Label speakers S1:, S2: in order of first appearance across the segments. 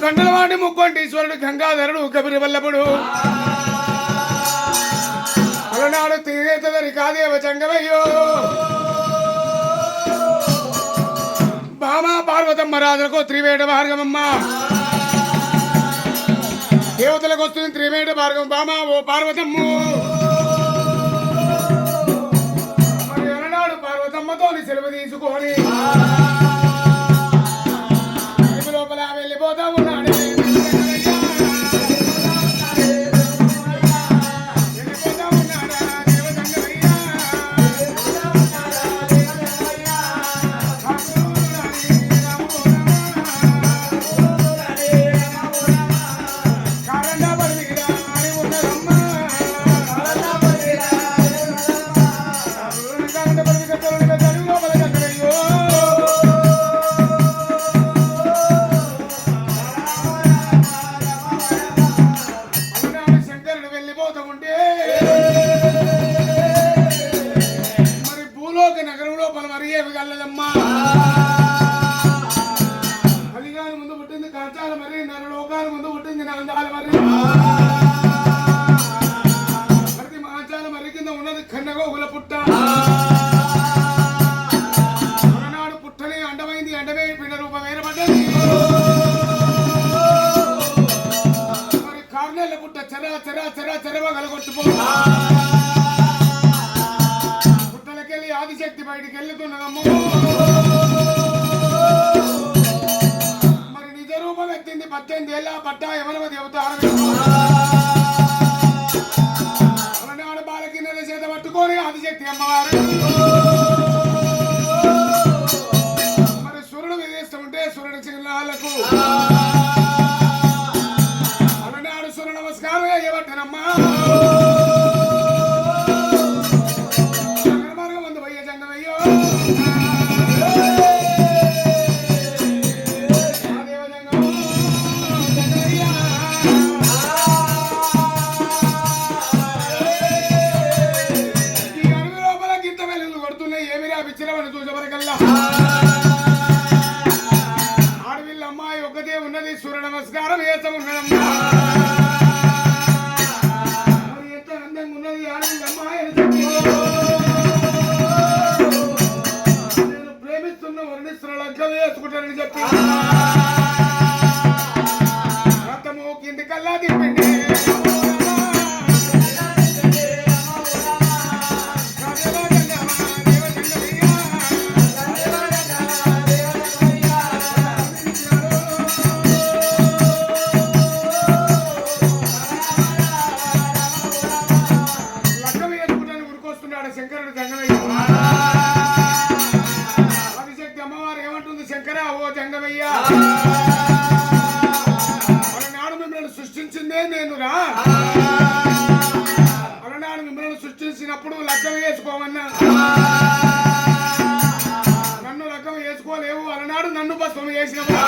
S1: కండలవాడి ముక్కొంటి ఈశ్వరుడు గంగాధరుడు కబిరి వల్లభుడు అలనాడు తీరేతదరి కాదేవ చంగమయ్యో భామా పార్వతమ్మ రాజులకు త్రివేట మార్గమమ్మ దేవతలకు వస్తుంది త్రివేట మార్గం భామా ఓ పార్వతమ్ము మరి అలనాడు పార్వతమ్మతో సెలవు తీసుకొని లోపల వెళ్ళిపోతా ఉన్నాడు పుట్టలకెళ్ళి ఆదిశక్తి బయటికి వెళ్ళుతున్నదమ్మ మరి నిజ రూపం ఎత్తింది 18 ఏళ్ళ పట్ట యమనవ దేవత అలనాడు బాలకిన్నెల చేత పట్టుకొని ఆదిశక్తి అమ్మవారు మరి సూర్యుడు విధిస్తూ ఉంటే సూర్యుడు చిన్నాలకు అలనాడు సూర్య నమస్కారం చేయబట్టనమ్మా ఆడవిల్ల అమ్మాయి ఒకటే ఉన్నది సూర్య నమస్కారం వేసం ఉన్నదమ్మా మరి ఎంత అందంగా ఉన్నది ఆడవిల్ల అమ్మాయి నేను ప్రేమిస్తున్న వర్ణిస్తున్న లగ్గం వేసుకుంటానని చెప్పి రథము కింది కల్లా తిప్పింది శంకరుడు జంగమయ్య ఆదిశక్తి అమ్మవారు ఏమంటుంది శంకర ఓ జంగమయ్య అలనాడు మిమ్మల్ని సృష్టించిందే నేనురా అలనాడు మిమ్మల్ని సృష్టించినప్పుడు లగ్గం వేసుకోమన్నా నన్ను లగ్గం వేసుకోలేవు అలనాడు నన్ను భస్మం వేసినప్పుడు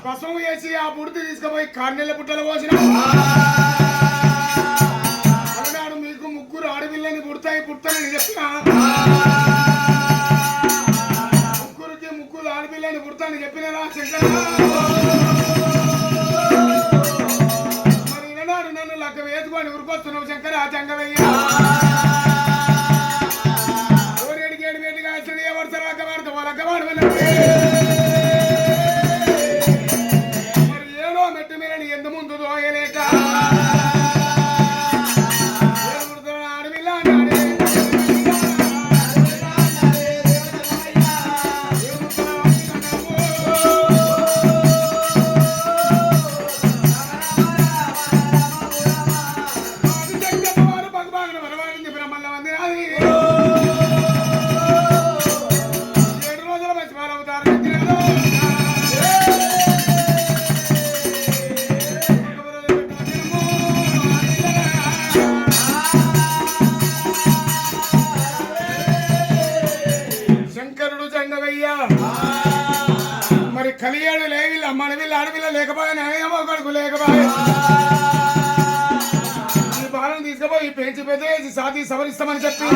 S1: భస్మం వేసి ఆ బుడితి తీసుకుపోయి కాన్నెల పుట్టలు పోసిన ముగ్గురు ఆడపిల్లని పుడతానని చెప్పిన ముగ్గురికి ముగ్గురు ఆడపిల్లని పుడతానని చెప్పినరా శంకర మరి ఈనాడు నన్ను లగ్గ వేసుకొని ఉరికొస్తున్నావు శంకర జంగమయ్య ఓరేడికి 7 వేలు కాల్చడు ఏ వరుస లగ్గవాడుతావు లగ్గవాడు వెళ్ళండి మరి ఏడో మెట్టు మీద ఎంత ముందు దోయలేక మరి కలియాడు లేవిల్ల మనవిల్ల ఆడవిల్ల లేకపోయినా ఏమో కొడుకు లేకపోయా ఈ బాలను తీసుకుపోయి పెంచి పెద్ద సాధి సవరిస్తామని చెప్పి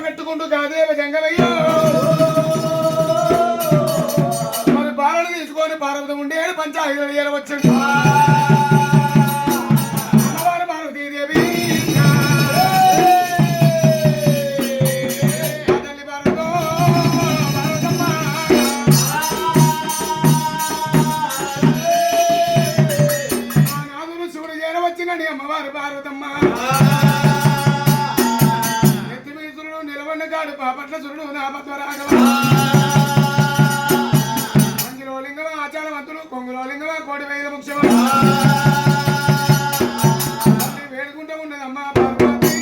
S1: కట్టుకుంటూ కాదేవ జంగమయ్యో మెచ్చుకొని పార్వతం ఉండేడు పంచాయతీలు ఏరవచ్చింది అమ్మవారు పార్వతీదేవి తల్లి పార్వతో పార్వతమ్మ నాదును శివుడు చేరవచ్చినని అమ్మవారు పార్వతమ్మ నెత్తిమీసుడు నిలవన్న కాడు పాపట్ల సురుడు నా పద్మరాఘవ మంగిలోలింగమ ఆచారవంతులు కొంగులోలింగమ కోడి వేద ముఖ్యమ వేడుకుంటూ ఉన్నదమ్మా పార్వతి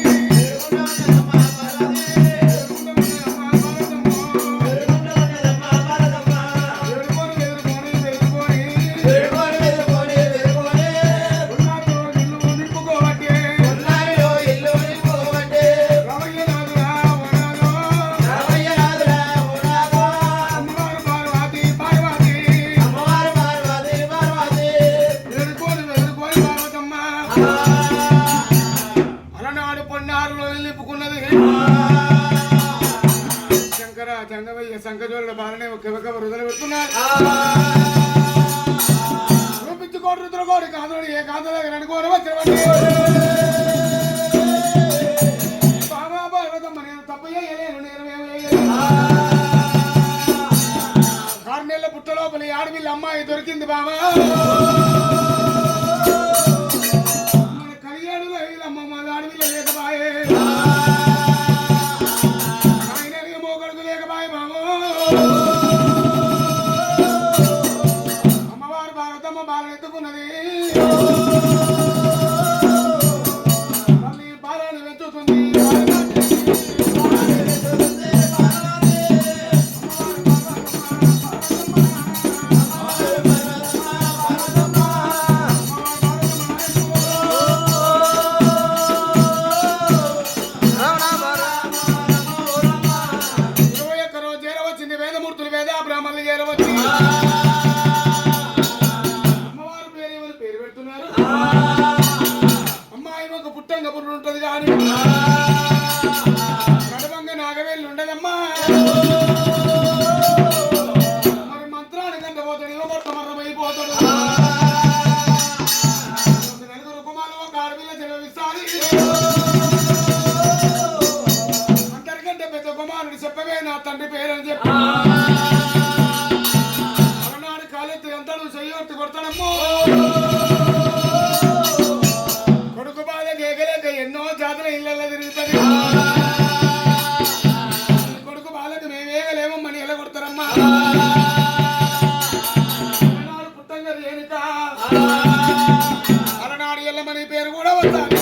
S1: జంగవయ్య సంకజోళ్ళ బాలనే ఒక వృధలు పెడుతున్నారు చూపించుకోడు రుద్రకోడి కాదుడు ఏ కాదు అనుకోని వచ్చినవండి బాబా పార్వతమ్మ నేను తప్పు చేయలేను నేను కార్నెల్ల పుట్ట లోపల ఆడపిల్ల అమ్మాయి దొరికింది బాబా మన కలియాడులో అమ్మమ్మ ఆడపిల్ల లేకబాయే అమ్మవారు భారతమ్మ బాలను ఎత్తుకున్నది మళ్ళీ బాలను వెతుకుతుంది బ్రాహ్మణులు చేరవచ్చు అమ్మవారి పేరు ఏమని పేరు పెడుతున్నారు అమ్మాయి ఒక పుట్టంగ పురుడు ఉంటది కానీ గడవంగ నాగవేళ్ళు ఉండదమ్మా మరి మంత్రానికి అంత పోతాడు ఇవ్వబొట్టమర్రమైపోతాడు నలుగురు కుమారులు ఒక ఆడపిల్ల జన్మనిస్తాడు అందరికంటే పెద్ద కుమారుడు చెప్పవే నా తండ్రి పేరని చెప్పి కొడుకు బాధ కేకలేక ఎన్నో జాతర ఇళ్ళల్లో తిరుగుతుంది కొడుకు బాధకు మేమేగలేమమ్మని ఎలా కొడతారమ్మా అలనాడు పుట్టంగా రేణుక అలనాడు ఎల్లమని పేరు కూడా వస్తారు